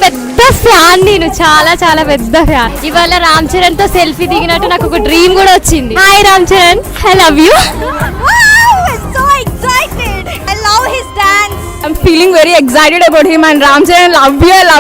పెద్ద ఫ్యాన్, నేను చాలా చాలా పెద్ద ఫ్యాన్. ఇవాళ రామ్ చరణ్ తో సెల్ఫీ దిగినట్టు నాకు ఒక డ్రీమ్ కూడా వచ్చింది. Hi Ram Charan, I love you. I'm feeling very excited about him and Ram Charan, love you.